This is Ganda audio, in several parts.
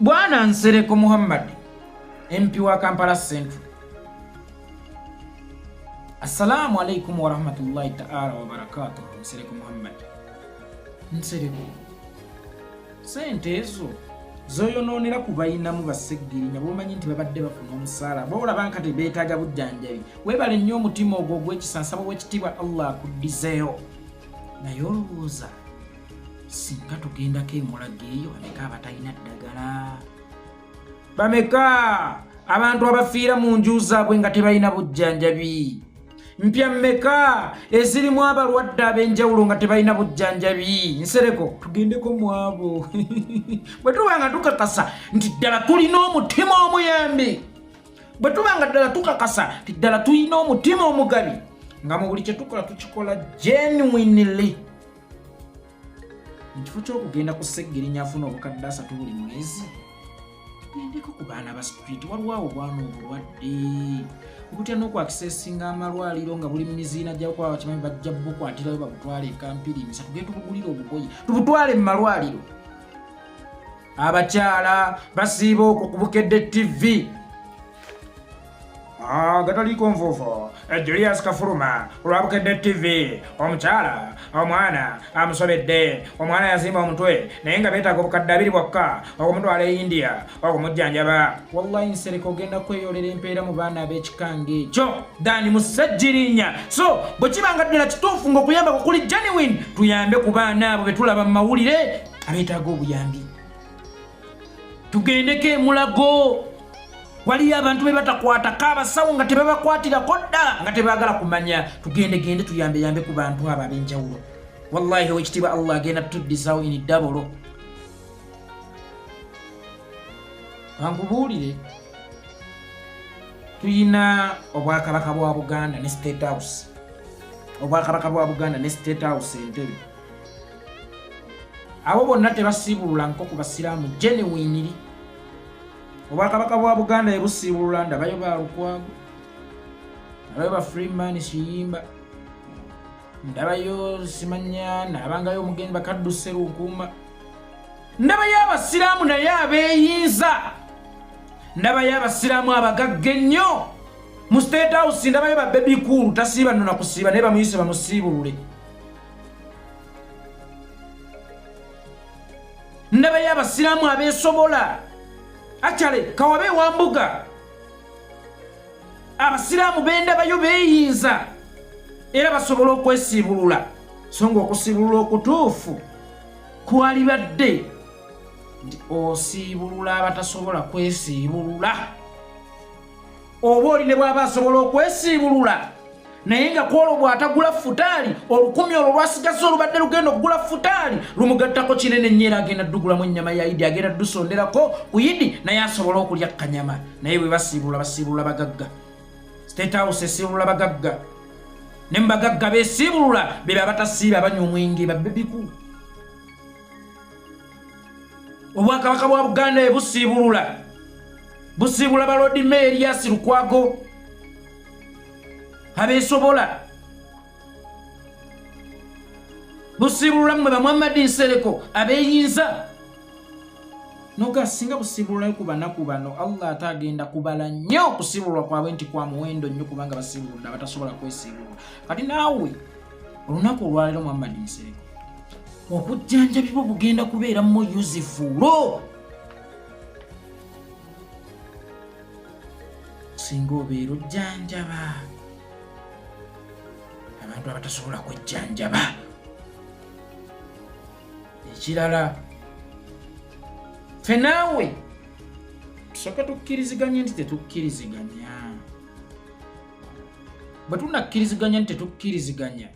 Bwana Nsereko Muhammad MP wa Kampala Central. Assalamu alaikum wa rahmatullahi ta'ala wa barakatuh. Nsereko Muhammad. Nsereko. Sente ezo zoyononera kubayina mu basegirinya bomanyi nti babadde bafuna omusala bola bankate beetaga bujjanjabi webale nnyo omutima ogwo gw'ekisansabo w'ekitibwa Allah akuddizeeyo naye olowooza singa tugendako emulaga eyo bameka abatalina ddagala bameka abantu abafiira mu nju zaabwe nga tebalina bujjanjabi mpya mmeka ezirimu abalwadde ab'enjawulo nga tebalina bujjanjabi Nsereko tugendeko mu abo bwe tuba nga tukakasa nti ddala tulina omutima omuyambi bwe tuba nga ddala tukakasa nti ddala tulina omutima omugabi nga mu buli kye tukola tukikola genuinely nkifo ky'okugenda ku Ssegirinya afuna obukadde 3 buli mwezi tugendeko ku baana ba street waliwo awo bwana obulwadde obutya n'okwakisesinga amalwaliro nga buli miniziina gy'okuba bakimanyi bajja bukwatirayo babutwale ekampirimisa tugenda tubugulira obugoye tubutwale mu malwaliro abakyala basiiba okwo ku Bukedde TV gataliko nfuufu Julius Kafuruma olwa Bukedde TV omukyala omwana amusobedde omwana yazimba omutwe naye nga beetaaga obukadde 2 bwokka okumutwala e India okumujjanjaba wallahi Nsereko ogenda kweyolera empeera mu baana ab'ekikange ekyo dani mu Ssegirinya so bwe kibanga ddala kituufu ng'okuyamba kukuli genuine tuyambe ku baana abo be tulaba mu mawulire abeetaaga obuyambi tugendeko emulago waliyo abantu be batakwatako abasawo nga tebabakwatirako dda nga tebaagala kumanya tugende tuyambe ku bantu abo ab'enjawulo wallahi owekitiibwa Allah agenda tuddisawo ini ddabolo bankubuulire tuyina obwakabaka bwa Buganda ne State House obwakabaka bwa Buganda ne State House Entebbe abo bonna tebasiibulula nko ku basiraamu genuinely obwakabaka bwa Buganda ebusiibulula ndabayo ba Lukwago ndabayo ba Freeman Kiyimba ndabayo simanya nabangayo omugenzi bakadduse Lukuuma ndabayo abasiraamu naye abeeyinza ndabayo abasiraamu abagagga ennyo mu State House ndabayo ba Baby Cool tasiiba nno nakusiiba naye bamuyise bamusiibulule ndabayo abasiraamu abeesobola achale kawabe wambuga abasiraamu bendabayo beeyinza era basobola okwesiibulula so nga okusiibulula okutuufu kwali badde nti osiibulula abatasobola kwesiibulula oba oli ne bw'aba asobola okwesiibulula naye nga kwolwo bw'atagula futaali 10 olwo lwasigaza olubadde lugenda okugula futaali lumugattako kinene nnyo era agenda ddugulamu ennyama ya Idi agenda ddusonderako ku Idi naye asobola okulya kanyama naye bwe basiibulula bagagga State House esiibulula bagagga ne mu bagagga beesiibulula be abatasiiba abanywa omwenge ba Baby Cool obwakabaka bwa Buganda busiibula ba Lord Mayor Erias Lukwago abeesobola busiibulula mmwe ba Muhammad Nsereko abeeyinza noga singa busiibululayo ku banaku bano Allah atagenda kubala nnyo okusiibulwa kwabwe nti kwa muwendo nnyo kubanga basiibulula abatasobola kwesiibulula kati naawe olunaku olwaleero Muhammad Nsereko obujjanjabi bwo bugenda kubeera mu useful singa obeera ojjanjaba abantu abatasobola kwejjanjaba ekirala ffe naawe tusooka tukkiriziganye nti tetukkiriziganya bwe tunakkiriziganya nti tetukkiriziganya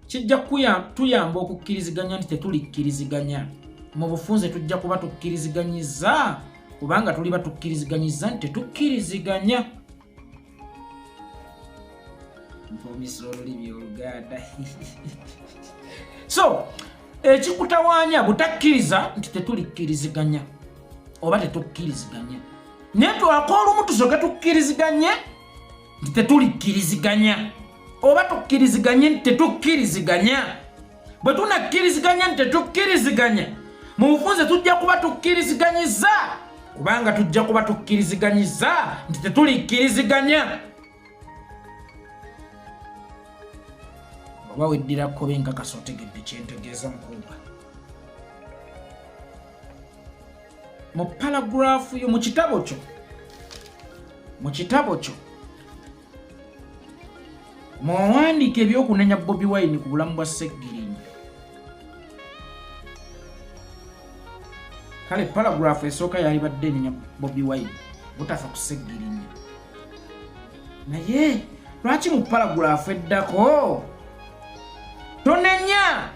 kijja tuyamba okukkiriziganya nti tetulikkiriziganya mu bufunze tujja kuba tukkiriziganyiza kubanga tuli batukkiriziganyizza nti tetukkiriziganya mpomisa olulimi Oluganda so ekikutawaanya butakkiriza nti tetulikkiriziganya oba tetukkiriziganya naye twako olumu tusooke tukkiriziganye nti tetulikkiriziganya oba tukkiriziganye nti tetukkiriziganya bwe tunakkiriziganya nti tetukkiriziganya mu bufunze tujja kuba tukkiriziganyiza kubanga tujja kuba tukkiriziganyiza nti tetulikkiriziganya oba weddirako benkakasa otegedde kyentegeeza mukuuba mu paragraph yo mu kitabo kyo mwawandiika ebyokunenya Bobi Wine ku bulamu bwa Sseggirinya. Kale paragraph esooka yali badde enenya Bobi Wine butafa ku Sseggirinya, naye lwaki mu paragraph eddako tonenya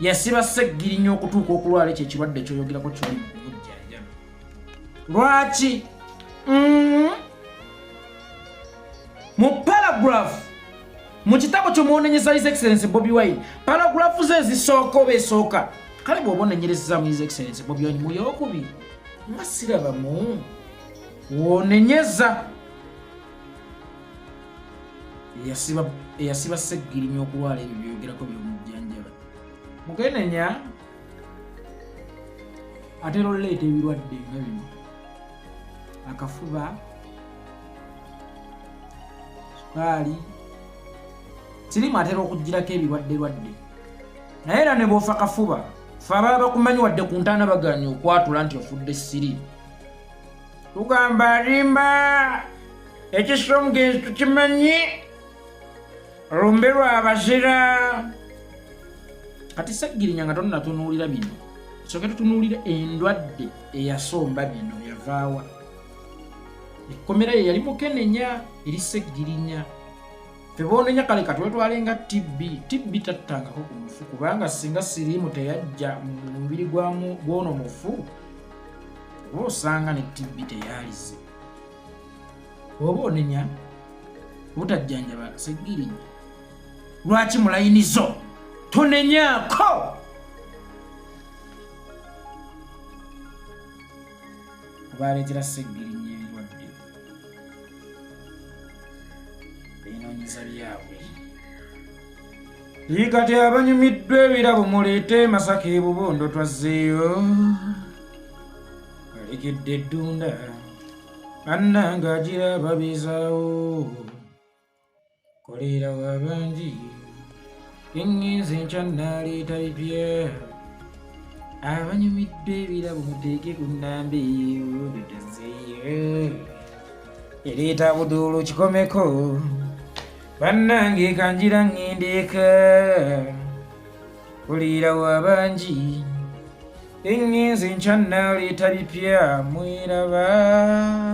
yasiba Sseggirinya okutuuka okulwala ekyo ekirwadde kyoyogerako kyoli mu kumujjanjaba? Lwaki? Mu paragraph mu kitabo kyo mwonenyeza His Excellency Bobi Wine paragraph ze zisooka oba esooka kale bw'oba onenyereza mu His Excellency Bobi Wine mu yookubiri nga sirabamu woonenyeza eyasiba Sseggirinya okulwala ebyo byogerako by'omujjanjaba. Mugenenya atera oleeta ebirwadde nga bino akafuba, sukaali, sirimu atera okugirako ebirwadde naye era ne bw'ofa kafuba fe ababa bakumanyi wadde ku ntaana baganya okwatula nti ofudde siri. Tugamba alimba ekisa omugenzi tukimanyi lumbe lwabazira. Kati Sseggirinya nga tonnatunuulira bino soke tutunuulira endwadde eyasomba bino yavaawa. Ekkomera ye yali Mukenenya eri Sseggirinya. Fe boonenya kale katwetwalenga TB tattangako ku mufu kubanga singa siriimu teyajja mu mubiri gw'ono mufu oba osanga ne TB teyalize. Oba onenya butajjanjaba Sseggirinya lwaki mu layinizo tonenyako? Baleetera Sseggirinya ebirwadde binoonyeza byabwe. Kati abanyumiddwa ebirabo muleete Masaka e Bubondo twazzeeyo kalekedde eddunda annanga agira babizaawo kolera wabangi engenzi enkya naleeta bipya abanyumiddwa ebirabo muteeke ku nnamba eyo tutazeeyo ereeta buduulu kikomeko bannange kanjira ŋŋendeeka kolera wabangi engenzi enkya naleeta bipya mweraba.